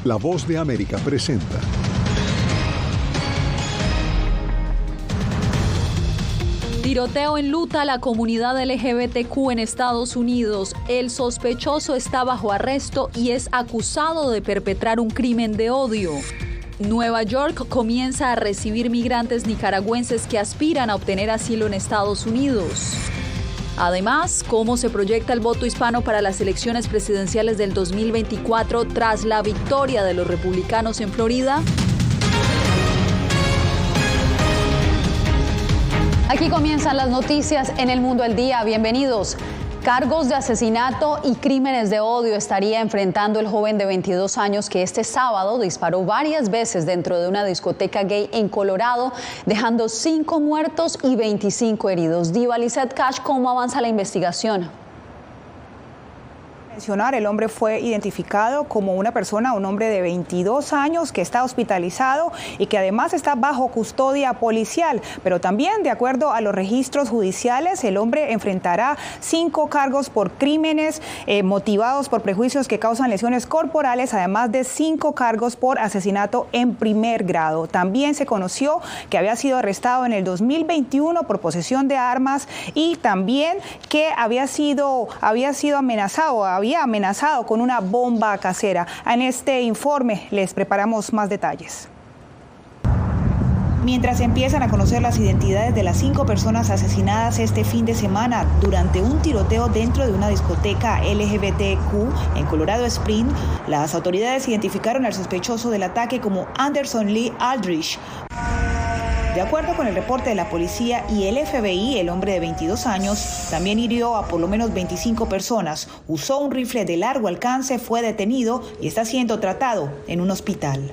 La Voz de América presenta. Tiroteo enluta a la comunidad LGBTQ en Estados Unidos. El sospechoso está bajo arresto y es acusado de perpetrar un crimen de odio. Nueva York comienza a recibir migrantes nicaragüenses que aspiran a obtener asilo en Estados Unidos. Además, cómo se proyecta el voto hispano para las elecciones presidenciales del 2024 tras la victoria de los republicanos en Florida. Aquí comienzan las noticias en El Mundo al Día. Bienvenidos. Cargos de asesinato y crímenes de odio estaría enfrentando el joven de 22 años que este sábado disparó varias veces dentro de una discoteca gay en Colorado, dejando 5 muertos y 25 heridos. Diva Lizeth Cash, ¿cómo avanza la investigación? El hombre fue identificado como un hombre de 22 años que está hospitalizado y que además está bajo custodia policial, pero también de acuerdo a los registros judiciales el hombre enfrentará 5 cargos por crímenes motivados por prejuicios que causan lesiones corporales, además de 5 cargos por asesinato en primer grado. También se conoció que había sido arrestado en el 2021 por posesión de armas y también que había sido amenazado con una bomba casera. En este informe les preparamos más detalles. Mientras empiezan a conocer las identidades de las 5 personas asesinadas este fin de semana durante un tiroteo dentro de una discoteca LGBTQ en Colorado Springs, las autoridades identificaron al sospechoso del ataque como Anderson Lee Aldrich. De acuerdo con el reporte de la policía y el FBI, el hombre de 22 años también hirió a por lo menos 25 personas, usó un rifle de largo alcance, fue detenido y está siendo tratado en un hospital.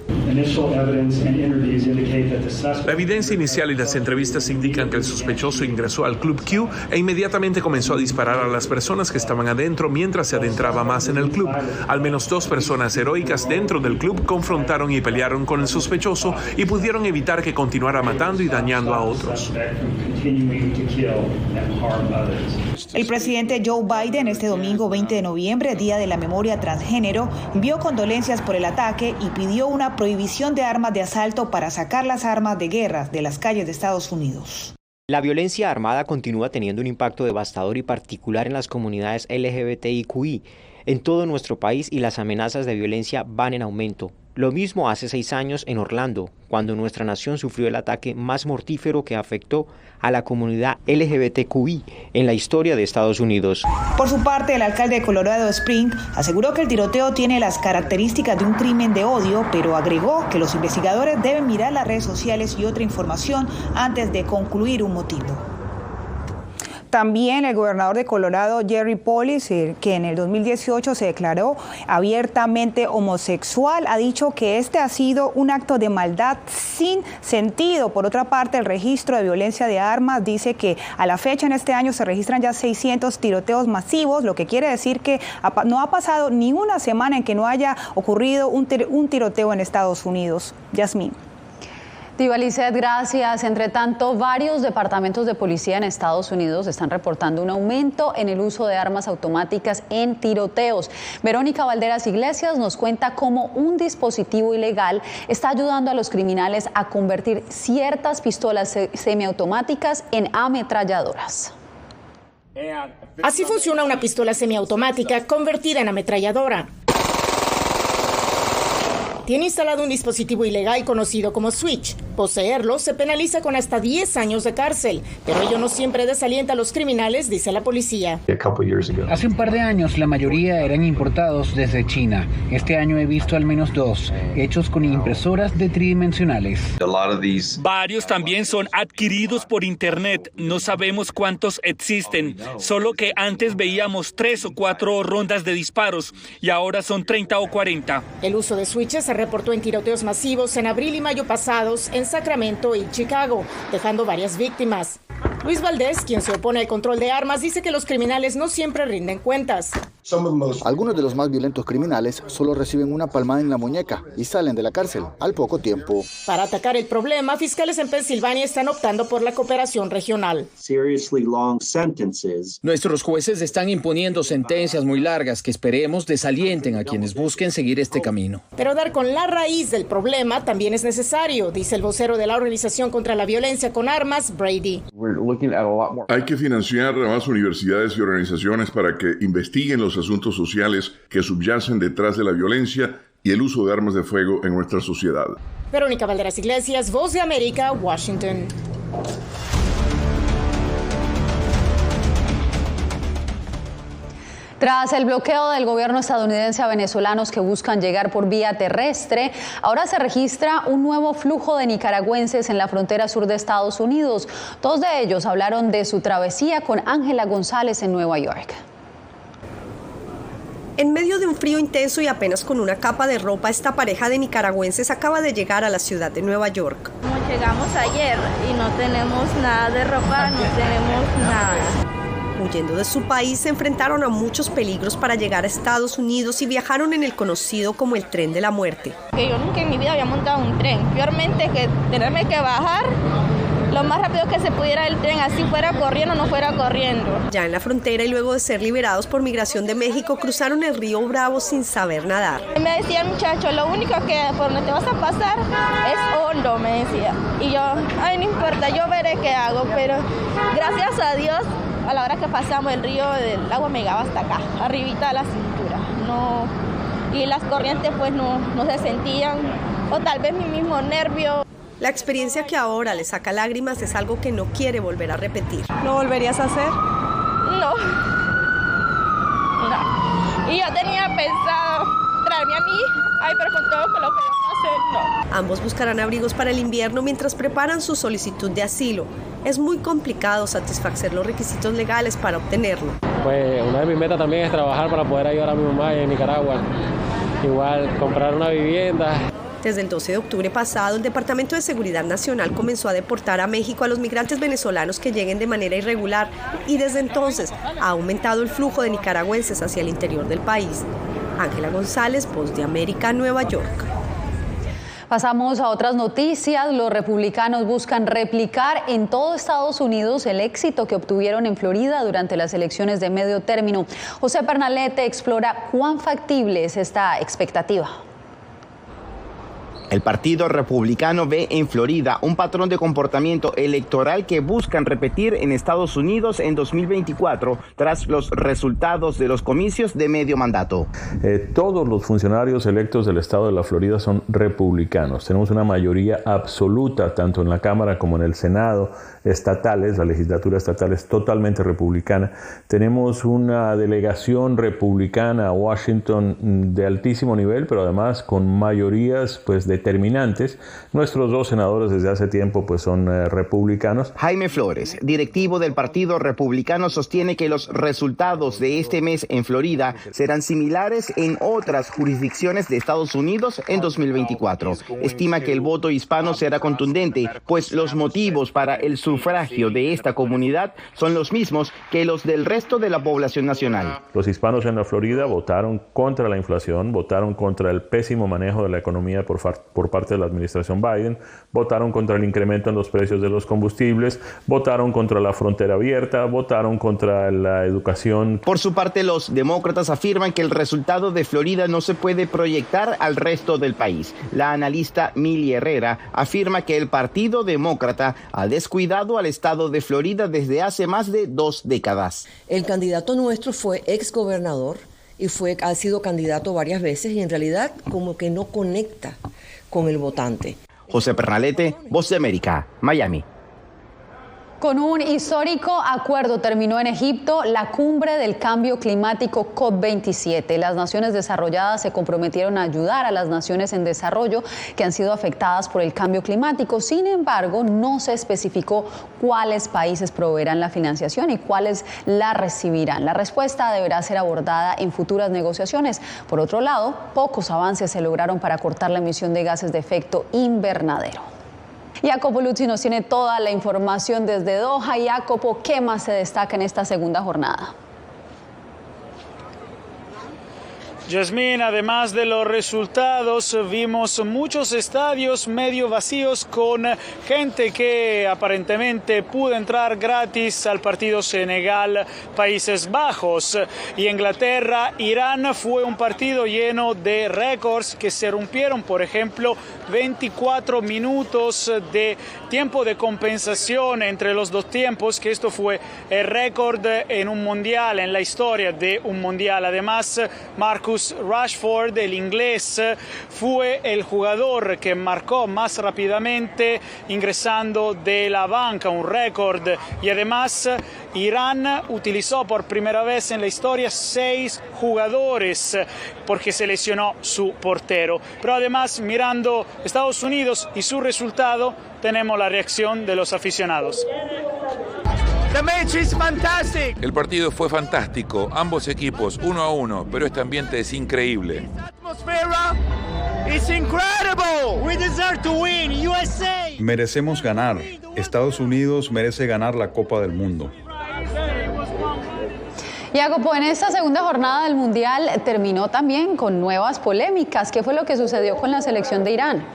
La evidencia inicial y las entrevistas indican que el sospechoso ingresó al Club Q e inmediatamente comenzó a disparar a las personas que estaban adentro mientras se adentraba más en el club. Al menos 2 personas heroicas dentro del club confrontaron y pelearon con el sospechoso y pudieron evitar que continuara matando y dañando a otros. El presidente Joe Biden este domingo 20 de noviembre, Día de la Memoria Transgénero, envió condolencias por el ataque y pidió una prohibición de armas de asalto para sacar las armas de guerra de las calles de Estados Unidos. La violencia armada continúa teniendo un impacto devastador y particular en las comunidades LGBTIQI en todo nuestro país y las amenazas de violencia van en aumento. Lo mismo hace 6 años en Orlando, cuando nuestra nación sufrió el ataque más mortífero que afectó a la comunidad LGBTQI en la historia de Estados Unidos. Por su parte, el alcalde de Colorado Springs aseguró que el tiroteo tiene las características de un crimen de odio, pero agregó que los investigadores deben mirar las redes sociales y otra información antes de concluir un motivo. También el gobernador de Colorado, Jerry Polis, que en el 2018 se declaró abiertamente homosexual, ha dicho que este ha sido un acto de maldad sin sentido. Por otra parte, el registro de violencia de armas dice que a la fecha en este año se registran ya 600 tiroteos masivos, lo que quiere decir que no ha pasado ni una semana en que no haya ocurrido un tiroteo en Estados Unidos. Yasmín. Diva Lizeth, gracias. Entre tanto, varios departamentos de policía en Estados Unidos están reportando un aumento en el uso de armas automáticas en tiroteos. Verónica Valderas Iglesias nos cuenta cómo un dispositivo ilegal está ayudando a los criminales a convertir ciertas pistolas semiautomáticas en ametralladoras. Así funciona una pistola semiautomática convertida en ametralladora. Tiene instalado un dispositivo ilegal conocido como Switch. Poseerlo se penaliza con hasta 10 años de cárcel, pero ello no siempre desalienta a los criminales, dice la policía. Hace un par de años la mayoría eran importados desde China. Este año he visto al menos 2, hechos con impresoras de tridimensionales. Varios también son adquiridos por internet. No sabemos cuántos existen, solo que antes veíamos 3 o 4 rondas de disparos y ahora son 30 o 40. El uso de switches se reportó en tiroteos masivos en abril y mayo pasados en Sacramento y Chicago, dejando varias víctimas. Luis Valdés, quien se opone al control de armas, dice que los criminales no siempre rinden cuentas. Algunos de los más violentos criminales solo reciben una palmada en la muñeca y salen de la cárcel al poco tiempo. Para atacar el problema, fiscales en Pensilvania están optando por la cooperación regional. Nuestros jueces están imponiendo sentencias muy largas que esperemos desalienten a quienes busquen seguir este camino. Pero dar con la raíz del problema también es necesario, dice el vocero de la Organización contra la Violencia con Armas, Brady. Hay que financiar a más universidades y organizaciones para que investiguen los asuntos sociales que subyacen detrás de la violencia y el uso de armas de fuego en nuestra sociedad. Verónica Valderas Iglesias, Voz de América, Washington. Tras el bloqueo del gobierno estadounidense a venezolanos que buscan llegar por vía terrestre, ahora se registra un nuevo flujo de nicaragüenses en la frontera sur de Estados Unidos. Dos de ellos hablaron de su travesía con Ángela González en Nueva York. En medio de un frío intenso y apenas con una capa de ropa, esta pareja de nicaragüenses acaba de llegar a la ciudad de Nueva York. Llegamos ayer y no tenemos nada de ropa, no tenemos nada. Huyendo de su país, se enfrentaron a muchos peligros para llegar a Estados Unidos y viajaron en el conocido como el tren de la muerte. Yo nunca en mi vida había montado un tren, peormente que tenerme que bajar lo más rápido que se pudiera el tren, así fuera corriendo o no fuera corriendo. Ya en la frontera y luego de ser liberados por Migración de México, cruzaron el río Bravo sin saber nadar. Me decía el muchacho, lo único que por donde te vas a pasar es hondo, me decía. Y yo, ay, no importa, yo veré qué hago, pero gracias a Dios, a la hora que pasamos el río, el agua me llegaba hasta acá, arribita de la cintura. No, y las corrientes pues no se sentían, o tal vez mi mismo nervio. La experiencia que ahora le saca lágrimas es algo que no quiere volver a repetir. ¿Lo volverías a hacer? No. Y yo tenía pensado traerme a mí, pero con todo lo que yo pasé, no. Ambos buscarán abrigos para el invierno mientras preparan su solicitud de asilo. Es muy complicado satisfacer los requisitos legales para obtenerlo. Pues una de mis metas también es trabajar para poder ayudar a mi mamá en Nicaragua. Igual comprar una vivienda. Desde el 12 de octubre pasado, el Departamento de Seguridad Nacional comenzó a deportar a México a los migrantes venezolanos que lleguen de manera irregular y desde entonces ha aumentado el flujo de nicaragüenses hacia el interior del país. Ángela González, Voz de América, Nueva York. Pasamos a otras noticias. Los republicanos buscan replicar en todo Estados Unidos el éxito que obtuvieron en Florida durante las elecciones de medio término. José Pernalete explora cuán factible es esta expectativa. El Partido Republicano ve en Florida un patrón de comportamiento electoral que buscan repetir en Estados Unidos en 2024 tras los resultados de los comicios de medio mandato. Todos los funcionarios electos del estado de la Florida son republicanos. Tenemos una mayoría absoluta tanto en la Cámara como en el Senado estatales, la legislatura estatal es totalmente republicana. Tenemos una delegación republicana a Washington de altísimo nivel, pero además con mayorías pues determinantes. Nuestros dos senadores desde hace tiempo pues son republicanos. Jaime Flores, directivo del Partido Republicano, sostiene que los resultados de este mes en Florida serán similares en otras jurisdicciones de Estados Unidos en 2024. Estima que el voto hispano será contundente, pues los motivos para el sufragio de esta comunidad son los mismos que los del resto de la población nacional. Los hispanos en la Florida votaron contra la inflación, votaron contra el pésimo manejo de la economía por parte de la administración Biden, votaron contra el incremento en los precios de los combustibles, votaron contra la frontera abierta, votaron contra la educación. Por su parte, los demócratas afirman que el resultado de Florida no se puede proyectar al resto del país. La analista Mili Herrera afirma que el Partido Demócrata ha descuidado al estado de Florida desde hace más de 2 décadas. El candidato nuestro fue exgobernador y ha sido candidato varias veces y en realidad como que no conecta con el votante. José Pernalete, Voz de América, Miami. Con un histórico acuerdo terminó en Egipto la cumbre del cambio climático COP27. Las naciones desarrolladas se comprometieron a ayudar a las naciones en desarrollo que han sido afectadas por el cambio climático. Sin embargo, no se especificó cuáles países proveerán la financiación y cuáles la recibirán. La respuesta deberá ser abordada en futuras negociaciones. Por otro lado, pocos avances se lograron para cortar la emisión de gases de efecto invernadero. Jacopo Luzzi nos tiene toda la información desde Doha. Jacopo, ¿qué más se destaca en esta segunda jornada? Yasmín, además de los resultados, vimos muchos estadios medio vacíos con gente que aparentemente pudo entrar gratis al partido Senegal-Países Bajos. Y Inglaterra-Irán fue un partido lleno de récords que se rompieron, por ejemplo, 24 minutos de tiempo de compensación entre los dos tiempos, que esto fue el récord en un mundial, en la historia de un mundial. Además, Marcus Rashford, el inglés, fue el jugador que marcó más rápidamente ingresando de la banca, un récord. Y además, Irán utilizó por primera vez en la historia 6 jugadores porque se lesionó su portero. Pero además, mirando Estados Unidos y su resultado, tenemos la reacción de los aficionados. El partido fue fantástico, ambos equipos 1-1, pero este ambiente es increíble. Merecemos ganar. Estados Unidos merece ganar la Copa del Mundo. Jacopo, en esta segunda jornada del Mundial terminó también con nuevas polémicas. ¿Qué fue lo que sucedió con la selección de Irán?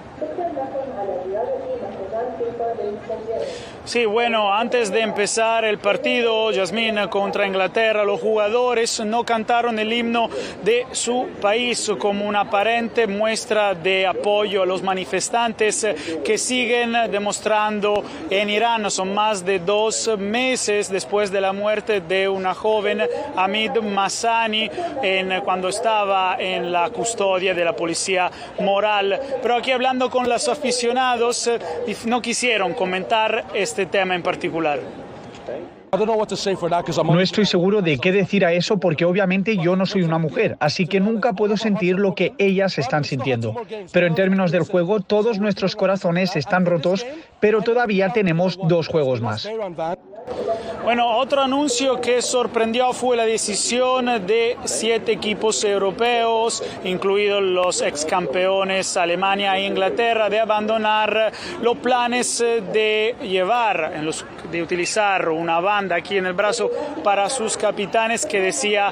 Sí, bueno, antes de empezar el partido, Yasmín, contra Inglaterra, los jugadores no cantaron el himno de su país como una aparente muestra de apoyo a los manifestantes que siguen demostrando en Irán. Son más de 2 meses después de la muerte de una joven, Hamid Masani, cuando estaba en la custodia de la policía moral. Pero aquí, hablando con los aficionados, no quisieron comentar este tema en particular. No estoy seguro de qué decir a eso porque obviamente yo no soy una mujer, así que nunca puedo sentir lo que ellas están sintiendo. Pero en términos del juego, todos nuestros corazones están rotos, pero todavía tenemos 2 juegos más. Bueno, otro anuncio que sorprendió fue la decisión de 7 equipos europeos, incluidos los ex campeones Alemania e Inglaterra, de abandonar los planes de utilizar una banda aquí en el brazo para sus capitanes que decía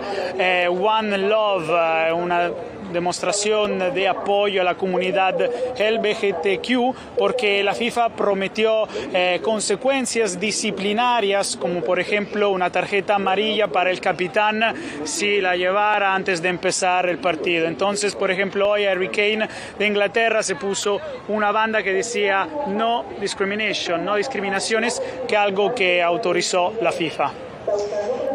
One Love, una demostración de apoyo a la comunidad LGBTQ, porque la FIFA prometió consecuencias disciplinarias, como por ejemplo una tarjeta amarilla para el capitán si la llevara antes de empezar el partido. Entonces, por ejemplo, hoy Harry Kane de Inglaterra se puso una banda que decía no discrimination, no discriminaciones, que algo que autorizó la FIFA.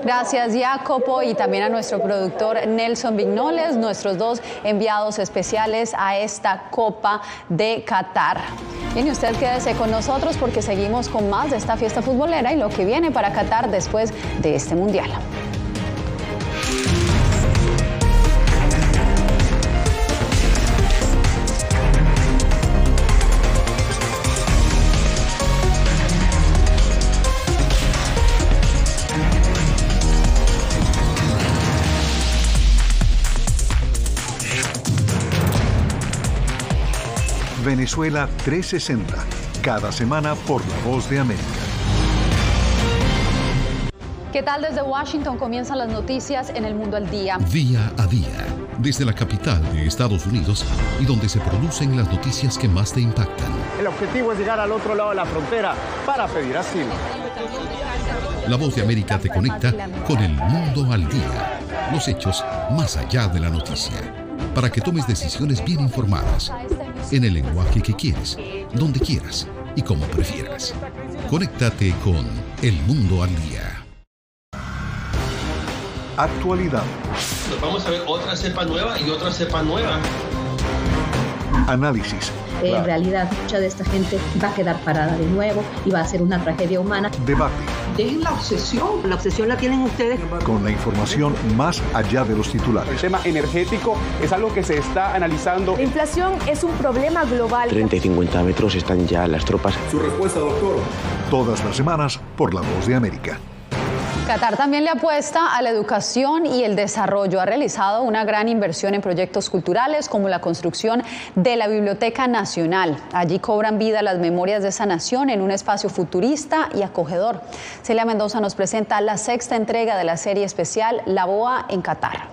Gracias, Jacopo, y también a nuestro productor Nelson Vignoles, nuestros 2 enviados especiales a esta Copa de Qatar. Bien, y usted quédese con nosotros porque seguimos con más de esta fiesta futbolera y lo que viene para Qatar después de este Mundial. Venezuela 360, cada semana por La Voz de América. ¿Qué tal? Desde Washington comienzan las noticias en El Mundo al Día. Día a día, desde la capital de Estados Unidos y donde se producen las noticias que más te impactan. El objetivo es llegar al otro lado de la frontera para pedir asilo. La Voz de América te conecta con El Mundo al Día, los hechos más allá de la noticia, para que tomes decisiones bien informadas, en el lenguaje que quieres, donde quieras y como prefieras. Conéctate con El Mundo al Día. Actualidad. Nos vamos a ver otra cepa nueva y otra cepa nueva. Análisis. En realidad, mucha de esta gente va a quedar parada de nuevo y va a ser una tragedia humana. Debate. Dejen la obsesión. La obsesión la tienen ustedes. Con la información más allá de los titulares. El tema energético es algo que se está analizando. La inflación es un problema global. 30 y 50 metros están ya las tropas. Su respuesta, doctor. Todas las semanas por La Voz de América. Qatar también le apuesta a la educación y el desarrollo. Ha realizado una gran inversión en proyectos culturales como la construcción de la Biblioteca Nacional. Allí cobran vida las memorias de esa nación en un espacio futurista y acogedor. Celia Mendoza nos presenta la 6ª entrega de la serie especial La Boa en Qatar.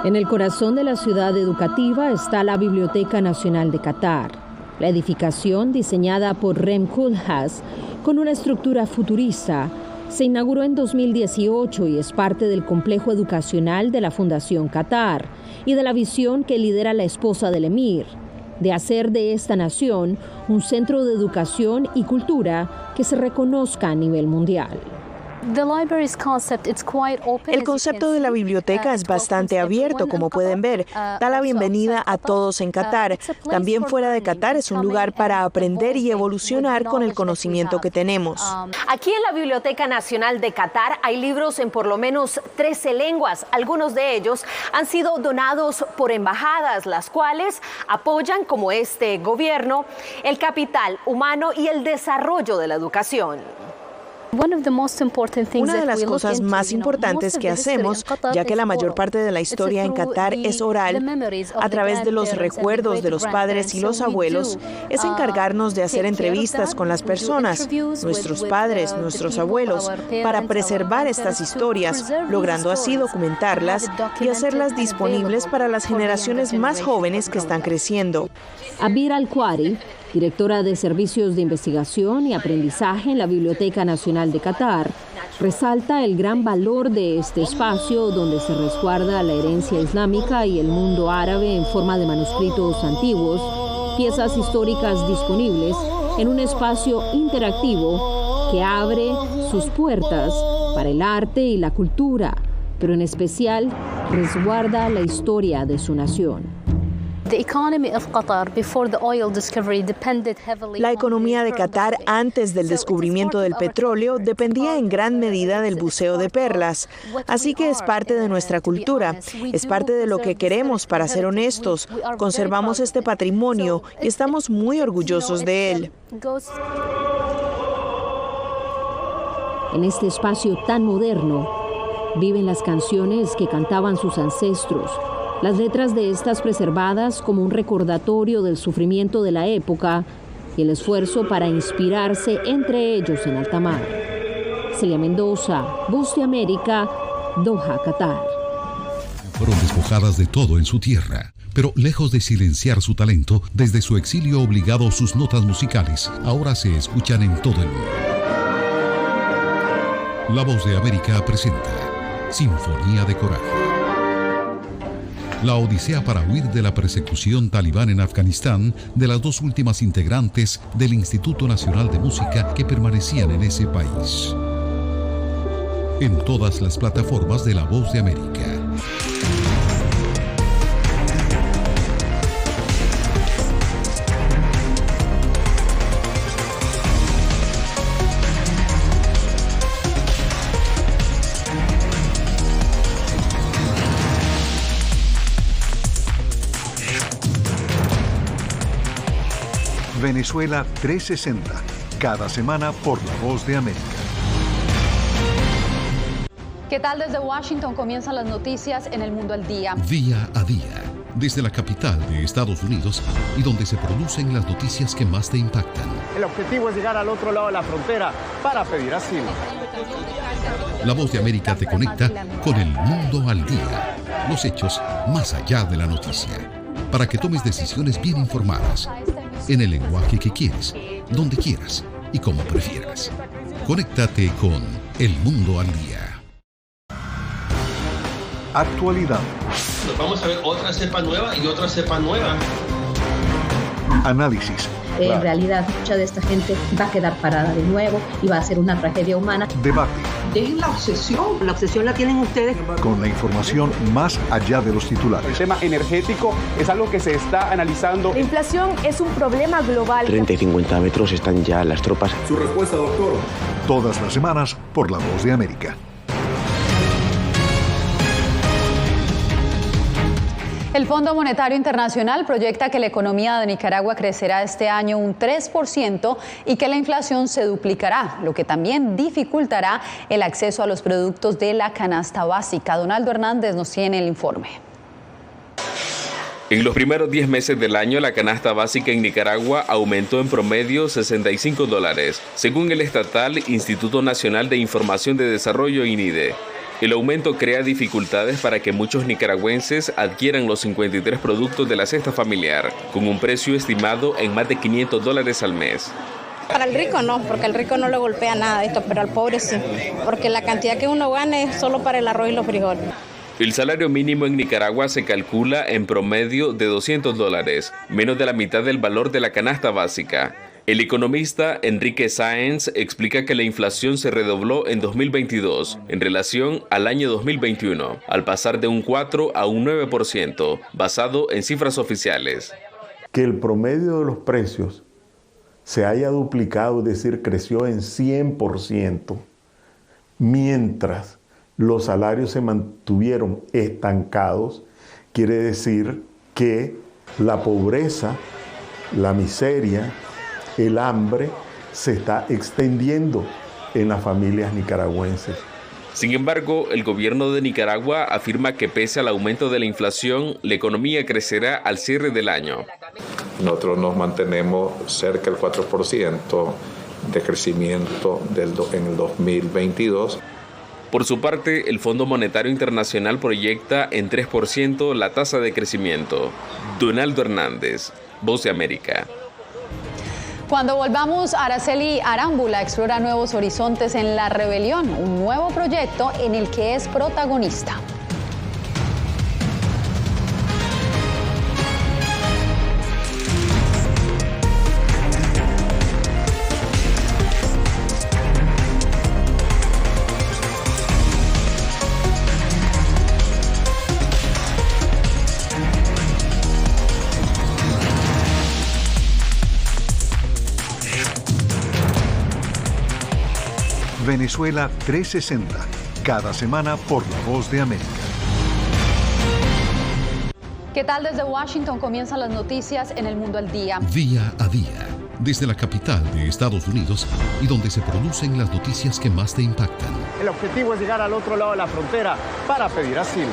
En el corazón de la ciudad educativa está la Biblioteca Nacional de Qatar. La edificación, diseñada por Rem Koolhaas, con una estructura futurista, se inauguró en 2018 y es parte del complejo educacional de la Fundación Qatar y de la visión que lidera la esposa del emir, de hacer de esta nación un centro de educación y cultura que se reconozca a nivel mundial. El concepto de la biblioteca es bastante abierto, como pueden ver. Da la bienvenida a todos en Qatar. También fuera de Qatar es un lugar para aprender y evolucionar con el conocimiento que tenemos. Aquí en la Biblioteca Nacional de Qatar hay libros en por lo menos 13 lenguas. Algunos de ellos han sido donados por embajadas, las cuales apoyan, como este gobierno, el capital humano y el desarrollo de la educación. Una de las cosas más importantes que hacemos, ya que la mayor parte de la historia en Qatar es oral, a través de los recuerdos de los padres y los abuelos, es encargarnos de hacer entrevistas con las personas, nuestros padres, nuestros abuelos, para preservar estas historias, logrando así documentarlas y hacerlas disponibles para las generaciones más jóvenes que están creciendo. Abir Al-Kwari, directora de Servicios de Investigación y Aprendizaje en la Biblioteca Nacional de Qatar, resalta el gran valor de este espacio donde se resguarda la herencia islámica y el mundo árabe en forma de manuscritos antiguos, piezas históricas disponibles en un espacio interactivo que abre sus puertas para el arte y la cultura, pero en especial resguarda la historia de su nación. La economía de Qatar antes del descubrimiento del petróleo dependía en gran medida del buceo de perlas, así que es parte de nuestra cultura, es parte de lo que queremos, para ser honestos. Conservamos este patrimonio y estamos muy orgullosos de él. En este espacio tan moderno viven las canciones que cantaban sus ancestros. Las letras de estas preservadas como un recordatorio del sufrimiento de la época y el esfuerzo para inspirarse entre ellos en alta mar. Celia Mendoza, Voz de América, Doha, Qatar. Fueron despojadas de todo en su tierra, pero lejos de silenciar su talento, desde su exilio obligado sus notas musicales ahora se escuchan en todo el mundo. La Voz de América presenta Sinfonía de Coraje. La odisea para huir de la persecución talibán en Afganistán de las dos últimas integrantes del Instituto Nacional de Música que permanecían en ese país. En todas las plataformas de La Voz de América. Venezuela 360, cada semana por La Voz de América. ¿Qué tal? Desde Washington comienzan las noticias en El Mundo al Día. Día a día, desde la capital de Estados Unidos y donde se producen las noticias que más te impactan. El objetivo es llegar al otro lado de la frontera para pedir asilo. La Voz de América te conecta con El Mundo al Día. Los hechos más allá de la noticia. Para que tomes decisiones bien informadas. En el lenguaje que quieres, donde quieras y como prefieras. Conéctate con El Mundo al Día. Actualidad. Nos vamos a ver otra cepa nueva y otra cepa nueva. Análisis. En realidad, mucha de esta gente va a quedar parada de nuevo y va a ser una tragedia humana. Debate. Dejen la obsesión. La obsesión la tienen ustedes. Con la información más allá de los titulares. El tema energético es algo que se está analizando. La inflación es un problema global. 30 y 50 metros están ya las tropas. Su respuesta, doctor. Todas las semanas por La Voz de América. El Fondo Monetario Internacional proyecta que la economía de Nicaragua crecerá este año un 3% y que la inflación se duplicará, lo que también dificultará el acceso a los productos de la canasta básica. Donaldo Hernández nos tiene el informe. En los primeros 10 meses del año, la canasta básica en Nicaragua aumentó en promedio $65, según el estatal Instituto Nacional de Información de Desarrollo INIDE. El aumento crea dificultades para que muchos nicaragüenses adquieran los 53 productos de la cesta familiar, con un precio estimado en más de $500 al mes. Para el rico no, porque el rico no le golpea nada de esto, pero al pobre sí, porque la cantidad que uno gana es solo para el arroz y los frijoles. El salario mínimo en Nicaragua se calcula en promedio de $200, menos de la mitad del valor de la canasta básica. El economista Enrique Sáenz explica que la inflación se redobló en 2022 en relación al año 2021, al pasar de un 4 a un 9%, basado en cifras oficiales. Que el promedio de los precios se haya duplicado, es decir, creció en 100%, mientras los salarios se mantuvieron estancados, quiere decir que la pobreza, la miseria, el hambre se está extendiendo en las familias nicaragüenses. Sin embargo, el gobierno de Nicaragua afirma que pese al aumento de la inflación, la economía crecerá al cierre del año. Nosotros nos mantenemos cerca del 4% de crecimiento en el 2022. Por su parte, el Fondo Monetario Internacional proyecta en 3% la tasa de crecimiento. Donaldo Hernández, Voz de América. Cuando volvamos, Araceli Arámbula explora nuevos horizontes en La Rebelión, un nuevo proyecto en el que es protagonista. Venezuela 360, cada semana por La Voz de América. ¿Qué tal? Desde Washington comienzan las noticias en El Mundo al Día. Día a día, desde la capital de Estados Unidos y donde se producen las noticias que más te impactan. El objetivo es llegar al otro lado de la frontera para pedir asilo.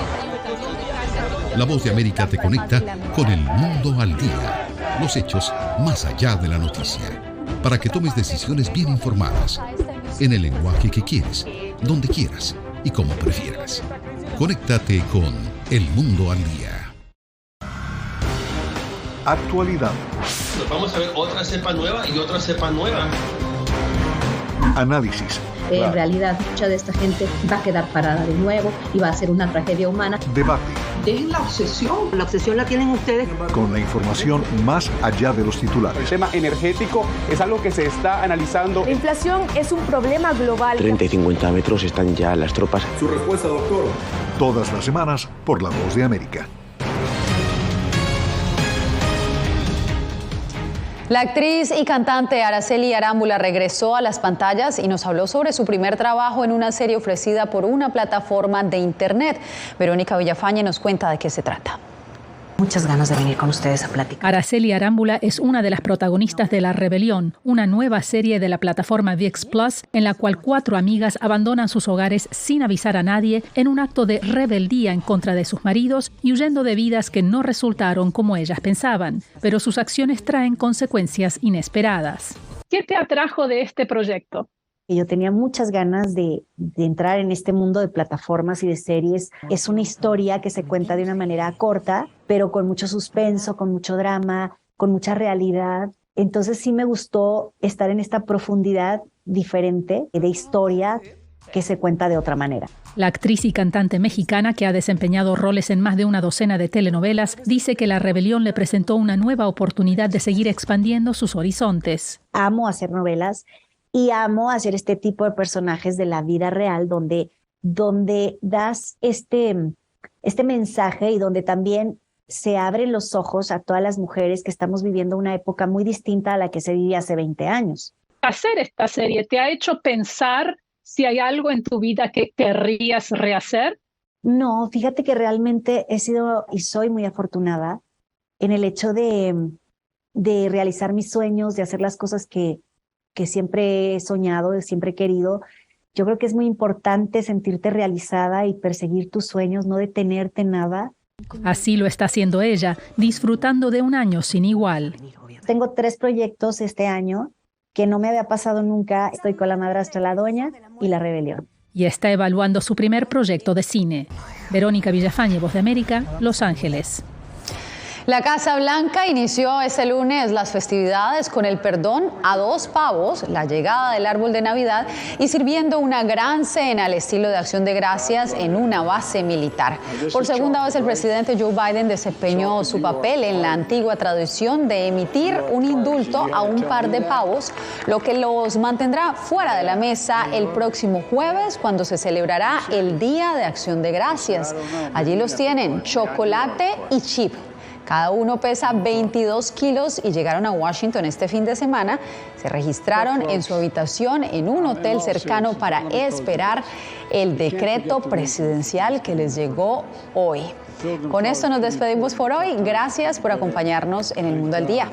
La Voz de América te conecta con El Mundo al Día, los hechos más allá de la noticia, para que tomes decisiones bien informadas, en el lenguaje que quieres, donde quieras y como prefieras. Conéctate con El Mundo al Día. Actualidad. Nos vamos a ver otra cepa nueva y otra cepa nueva. Análisis. En realidad, mucha de esta gente va a quedar parada de nuevo y va a ser una tragedia humana. Debate. Dejen la obsesión la tienen ustedes. Con la información más allá de los titulares. El tema energético es algo que se está analizando. La inflación es un problema global. 30 y 50 metros están ya las tropas. Su respuesta, doctor. Todas las semanas por La Voz de América. La actriz y cantante Araceli Arámbula regresó a las pantallas y nos habló sobre su primer trabajo en una serie ofrecida por una plataforma de internet. Verónica Villafañe nos cuenta de qué se trata. Muchas ganas de venir con ustedes a platicar. Araceli Arámbula es una de las protagonistas de La Rebelión, una nueva serie de la plataforma ViX Plus, en la cual 4 amigas abandonan sus hogares sin avisar a nadie en un acto de rebeldía en contra de sus maridos y huyendo de vidas que no resultaron como ellas pensaban. Pero sus acciones traen consecuencias inesperadas. ¿Qué te atrajo de este proyecto? Yo tenía muchas ganas de entrar en este mundo de plataformas y de series. Es una historia que se cuenta de una manera corta, pero con mucho suspenso, con mucho drama, con mucha realidad. Entonces sí me gustó estar en esta profundidad diferente de historia que se cuenta de otra manera. La actriz y cantante mexicana, que ha desempeñado roles en más de una docena de telenovelas, dice que La Rebelión le presentó una nueva oportunidad de seguir expandiendo sus horizontes. Amo hacer novelas. Y amo hacer este tipo de personajes de la vida real donde das este mensaje y donde también se abren los ojos a todas las mujeres que estamos viviendo una época muy distinta a la que se vivía hace 20 años. Hacer esta serie te ha hecho pensar si hay algo en tu vida que querrías rehacer. No, fíjate que realmente he sido y soy muy afortunada en el hecho de realizar mis sueños, de hacer las cosas que siempre he soñado, siempre he querido. Yo creo que es muy importante sentirte realizada y perseguir tus sueños, no detenerte en nada. Así lo está haciendo ella, disfrutando de un año sin igual. Tengo 3 proyectos este año que no me había pasado nunca. Estoy con La madrastra, La doña y La rebelión. Y está evaluando su primer proyecto de cine. Verónica Villafañe, Voz de América, Los Ángeles. La Casa Blanca inició este lunes las festividades con el perdón a 2 pavos, la llegada del árbol de Navidad y sirviendo una gran cena al estilo de Acción de Gracias en una base militar. Por segunda vez el presidente Joe Biden desempeñó su papel en la antigua tradición de emitir un indulto a un par de pavos, lo que los mantendrá fuera de la mesa el próximo jueves cuando se celebrará el Día de Acción de Gracias. Allí los tienen, chocolate y chip. Cada uno pesa 22 kilos y llegaron a Washington este fin de semana. Se registraron en su habitación en un hotel cercano para esperar el decreto presidencial que les llegó hoy. Con esto nos despedimos por hoy. Gracias por acompañarnos en El Mundo al Día.